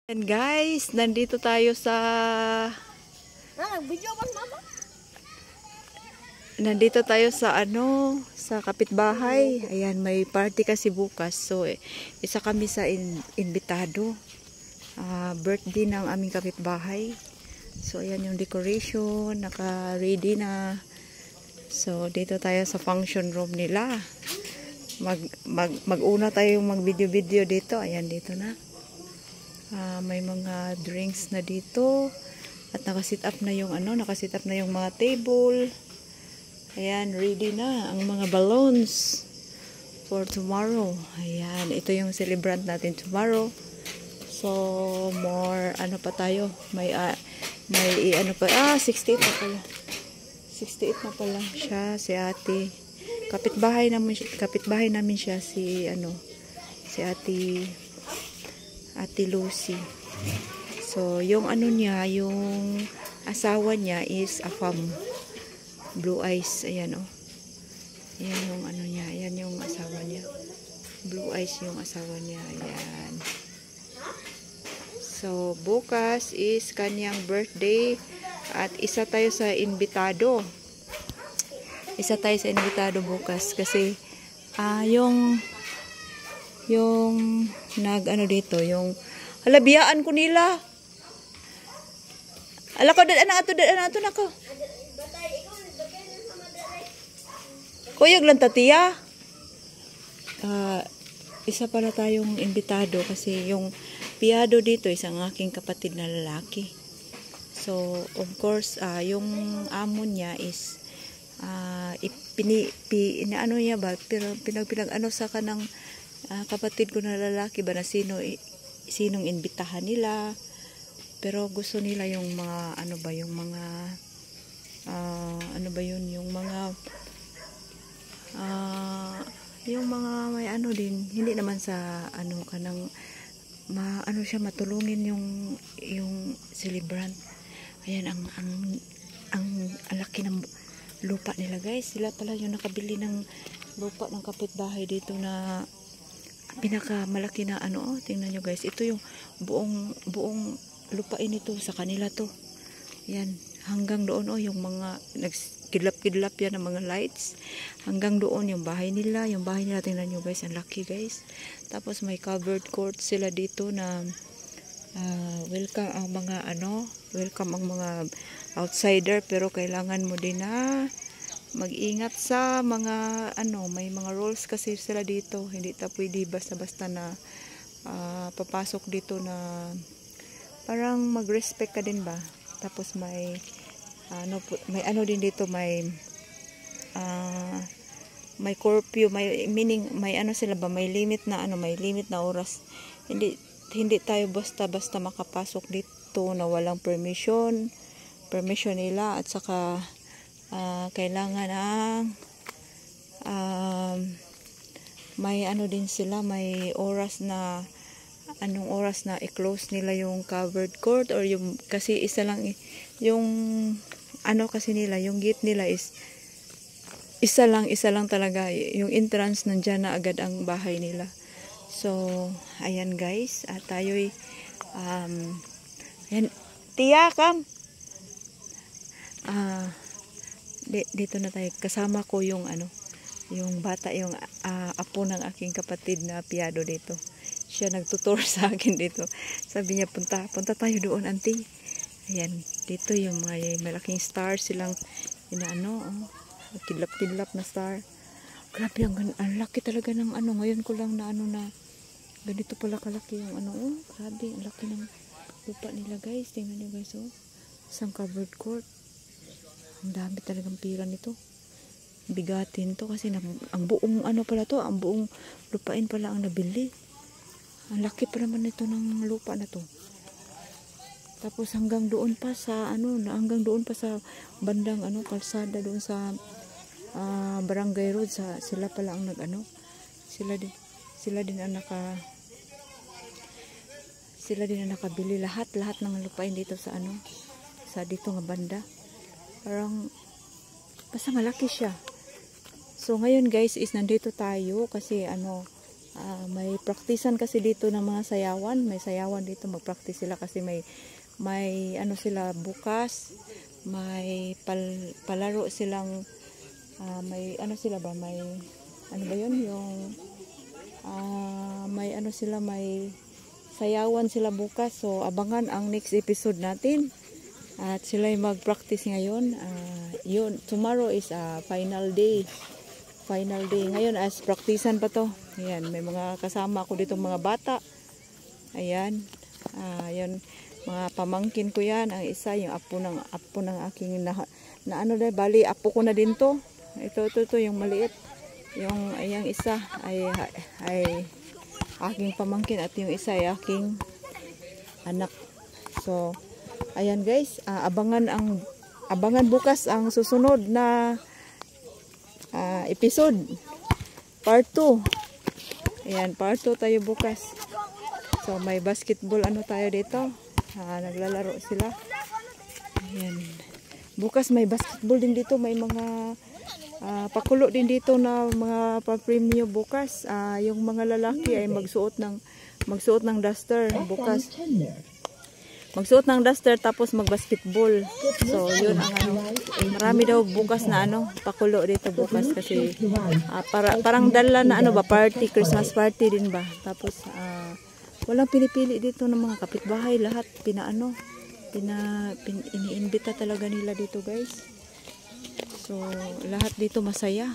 And guys, nandito tayo sa sa kapitbahay. Ayan, may party kasi bukas. So, isa kami sa imbitado. Birthday ng aming kapitbahay. So, ayan yung decoration, naka-ready na. So, dito tayo sa function room nila. Mag-una tayong mag-video-video dito. Ayan, dito na. May mga drinks na dito at naka-sit up na yung mga table. Ayan, ready na ang mga balloons for tomorrow. Ayan, ito yung celebrant natin tomorrow. So, more pa tayo. May 68 na pala. 68 na pala siya, si ate. Kapitbahay namin siya si Ate Lucy. So, yung yung asawa niya is Afam. Blue eyes. Ayan, oh. Ayan yung niya. Ayan yung asawa niya. Blue eyes yung asawa niya. Ayan. So, bukas is kanyang birthday. At isa tayo sa imbitado. Bukas. Kasi, yung dito, yung halabiyaan ko nila. Ala ko, ato na ko. Kuyog lang tatiya. Isa pala tayong imbitado kasi yung piyado dito isang aking kapatid na lalaki. So, of course, yung amo niya is pinag sa kanang kapatid ko na lalaki ba na sinong imbitahan nila, pero gusto nila yung mga yung mga may din, hindi naman sa kanang siya matulungin yung celebrant. Ayan ang laki ng lupa nila, guys. Sila pala yung nakabili ng lupa ng kapitbahay dito na pinakamalaki na tingnan nyo, guys. Ito yung buong lupain ito sa kanila to. Yan, hanggang doon yung mga nagkidlap-kidlap yan ng mga lights. Hanggang doon yung bahay nila. Tingnan nyo, guys, ang laki, guys. Tapos may covered court sila dito na welcome ang mga outsider, pero kailangan mo din na mag-ingat sa mga may mga rules kasi sila dito. Hindi ta pwede basta-basta na papasok dito na parang mag-respect ka din ba. Tapos may din dito, may curfew, may limit na oras. Hindi tayo basta-basta makapasok dito na walang permission nila, at saka kailangan may din sila, may oras na oras na i-close nila yung covered court, or yung kasi isa lang yung kasi nila, yung gate nila is isa lang talaga, yung entrance nandiyan na agad ang bahay nila. So, ayan, guys, at tayo'y ayan, tiya, come. Dito na tayo. Kasama ko yung bata, yung apo ng aking kapatid na piyado dito. Siya nagtutur sa akin dito. Sabi niya, punta tayo doon, auntie. Ayan, dito yung mga malaking star silang kidlap-kidlap na star. Grabe, ang laki talaga ng ngayon ko lang na ganito pala kalaki yung grabe, ang laki ng lupa nila, guys. Tingnan niyo, guys, isang covered court. Ang dami talagang pira nito. Bigatin to kasi ang buong pala to, ang buong lupain pala ang nabili. Ang laki pa naman nito ng lupa na to. Tapos hanggang doon pa sa bandang kalsada doon sa Barangay Road, sila pala ang sila din ang nakabili lahat ng lupain dito sa dito nga banda. Parang basta malaki siya. So ngayon, guys, is nandito tayo kasi may praktisan kasi dito ng mga sayawan. May sayawan dito, mag-practice sila kasi may ano sila bukas. May palaro silang may ano sila ba? May ano ba 'yun? Yung may ano sila, may sayawan sila bukas. So abangan ang next episode natin. At sila'y mag-practice ngayon. Yun, tomorrow is final day. Final day. Ngayon as praktisan pa to. Ayan, may mga kasama ako dito mga bata. Ayan. Ayan, mga pamangkin ko yan. Ang isa, yung apo ng aking na ano dahil, bali, apo ko na din to. Ito, yung maliit. Yung isa ay aking pamangkin at yung isa ay aking anak. So, ayan guys, abangan bukas ang susunod na episode. Part 2. Ayan, part 2 tayo bukas. So, may basketball ano tayo dito. Naglalaro sila. Ayan. Bukas may basketball din dito. May mga pakulo din dito na mga pa-premyo bukas. Yung mga lalaki ay magsuot ng duster bukas. Magsuot ng duster tapos mag-basketball. So, yun ang ano. Marami daw bukas na ano, pakulo dito bukas kasi parang dala na ano ba, party, Christmas party din ba. Tapos, walang pinipili dito ng mga kapitbahay. Lahat iniimbita talaga nila dito guys. So, lahat dito masaya.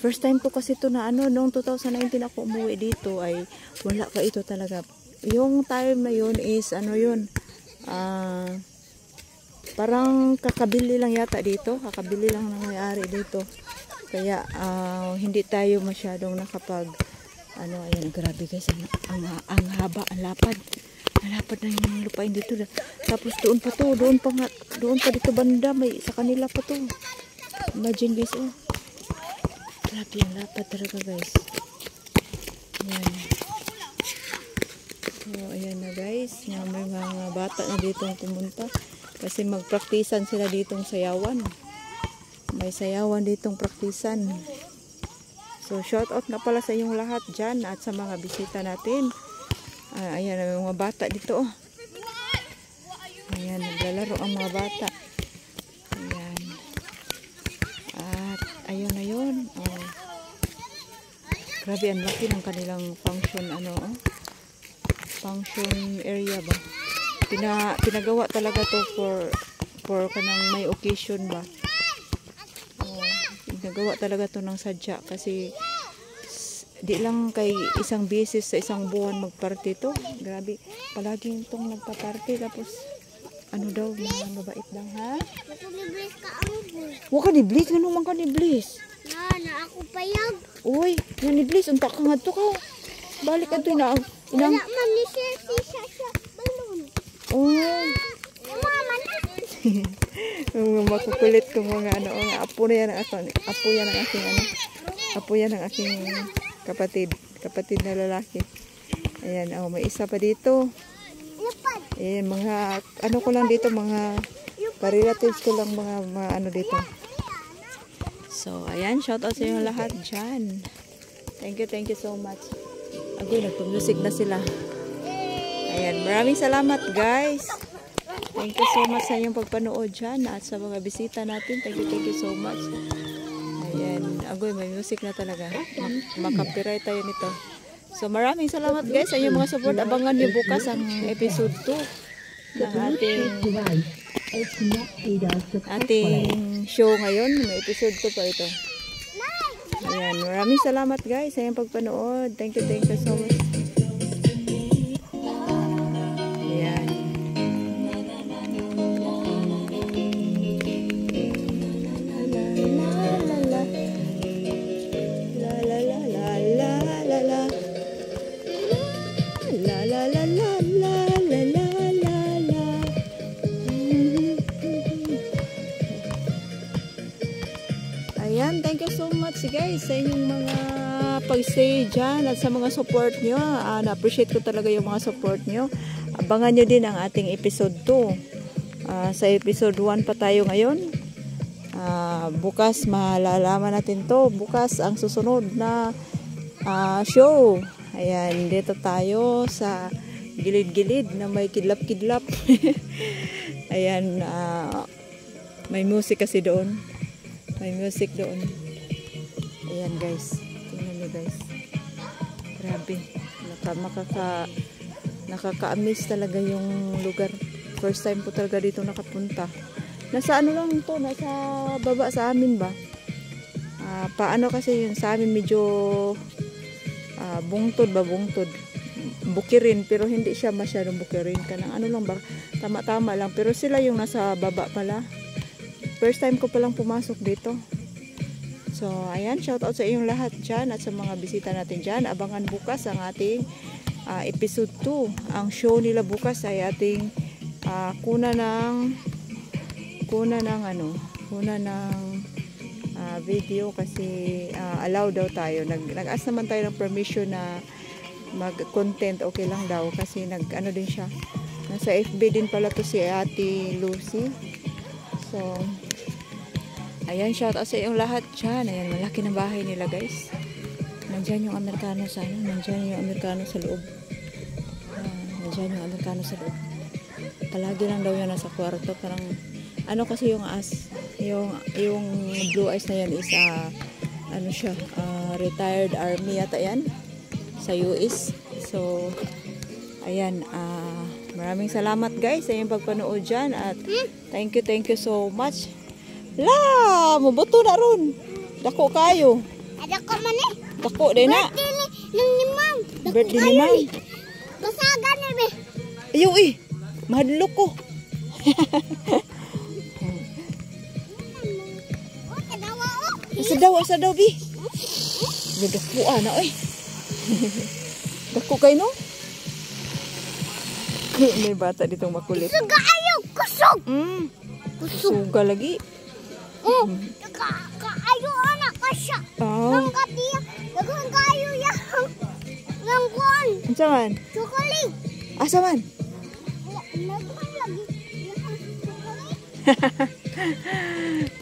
First time ko kasi ito na ano, noong 2019 ako umuwi dito ay wala pa ito talaga. Yung time na yun is ano yun, parang kakabili lang yata dito, kakabili lang nangyayari dito. Kaya hindi tayo masyadong nakapag ano. Ayan, grabe guys, ang haba, ang lapad na yung lupain dito. Tapos doon pa dito banda, may sa kanila pa to. Imagine guys, oh. Grabe ang lapad talaga guys. Ayan. So, ayan na guys. May mga bata na ditong pumunta. Kasi magpraktisan sila ditong sayawan. May sayawan ditong praktisan. So, shout out na pala sa inyong lahat dyan at sa mga bisita natin. Ayan, may mga bata dito. Oh. Ayan, naglalaro ang mga bata. Ayan. At, ayun na yun. Oh. Grabe, ang laki ng kanilang function, function area ba. Pinagawa talaga to for kanang may occasion ba. Pinagawa talaga to ng sadya kasi di lang kay isang beses sa isang buwan magparty to. Grabe, palagi itong nagpa-party tapos ano daw, mga mabait lang ha. Waka ni Bliss, ganun man ka ni Bliss. Na ako payag. Uy, yan ni Bliss, unta ka nga to ka. Balik ka to na. Wala man ni siya balon. Oh. Mama na. Makukulit kong mga apo yan ang aking kapatid na lalaki. Ayan, may isa pa dito. Ayan, mga ko lang dito, mga relatives ko lang, mga ano dito. So, ayan, shout out sa inyo lahat dyan. Thank you so much. Agoy, nagpa-music na sila. Ayan, maraming salamat guys. Thank you so much sa inyong pagpanood dyan at sa mga bisita natin. Thank you so much. Ayan, agoy, may music na talaga. Makapiright tayo nito. So, maraming salamat guys sa inyong mga support. Abangan nyo bukas ang episode 2 ng ating show ngayon. May episode 2 pa ito. Ayan, maraming salamat guys sa inyong pagpanood. Thank you so much. Ayan. Ayan, thank you so much guys sa inyong mga pag-stay dyan at sa mga support nyo. Na-appreciate ko talaga yung mga support nyo. Abangan nyo din ang ating episode 2. Sa episode 1 pa tayo ngayon. Bukas malalaman natin to. Bukas ang susunod na show. Ayan, dito tayo sa gilid-gilid na may kidlap-kidlap. Ayan, may music kasi doon. May music doon. Ayan guys. Tingnan niyo guys. Grabe. Nakaka-amaze talaga yung lugar. First time po talaga dito nakapunta. Nasa ano lang to, nasa baba sa amin ba? Paano kasi yun sa amin medyo bungtod ba, bungtod. Bukirin, pero hindi siya masyadong bukirin. Kanang ano lang ba, tama-tama lang. Pero sila yung nasa baba pala. First time ko palang pumasok dito. So, ayan, shout out sa inyong lahat dyan at sa mga bisita natin dyan. Abangan bukas ang ating episode 2. Ang show nila bukas ay ating kuna ng video kasi allow daw tayo. Nag-ask naman tayo ng permission na mag-content, okay lang daw kasi nag-ano din siya. Nasa FB din pala to si Ate Lucy. So, ayan, shout out sa inyong lahat dyan. Ayan, malaki na bahay nila guys. Nandyan yung Amerikano sa ano. Nandyan yung Amerikano sa loob. Nandyan yung Amerikano sa loob. Palagi lang daw yan nasa kwarto. Parang, ano kasi yung yung blue eyes na yan is, ano siya, retired army yata yan. Sa US. So, ayan, maraming salamat guys sa inyong pagpanood dyan. At thank you so much. La, mabuto na ron. Dako kayo. Ada ko man eh. Dako din na. Birthday ni Ma'am. Basagan ni be. Ayaw mahadlok ko. Sa daw bi. Dako na Dako kayo no? May bata ditong makulit. Suga ayo, kusog. Suga lagi. Kaayo anak kasya. Nang katiya, daghang kaayo yang nang kuan. Unsa man? Chocolate. Asa man? Nagman lagi.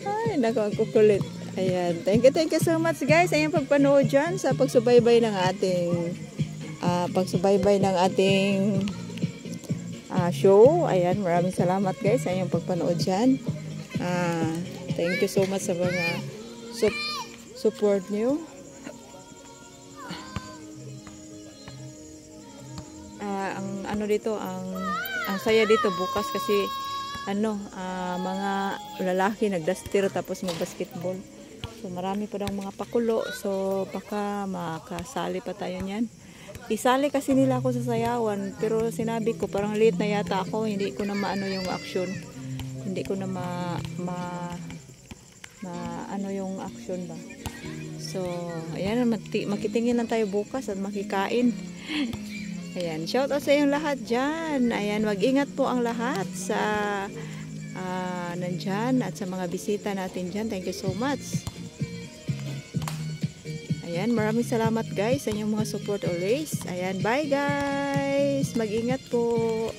Ay, nako ang kukulit. Ayan, thank you so much guys sa inyong pagpanood dyan sa pagsubaybay ng ating show. Ayan, maraming salamat guys sa inyong pagpanood dyan. Thank you so much sa mga support nyo. Ang saya dito bukas kasi mga lalaki nagduster tapos mag-basketball. So marami pa daw mga pakulo. So baka makasali pa tayo niyan. Isali kasi nila ako sa sayawan, pero sinabi ko parang late na yata ako, hindi ko na maano yung action. Hindi ko na ano yung action ba. So ayan, makitingin lang tayo bukas at makikain. Ayan, shout out sa inyong lahat dyan. Ayan, mag-ingat po ang lahat sa nandyan at sa mga bisita natin dyan. Thank you so much. Ayan, maraming salamat guys sa inyong mga support always. Ayan, bye guys. Mag-ingat po.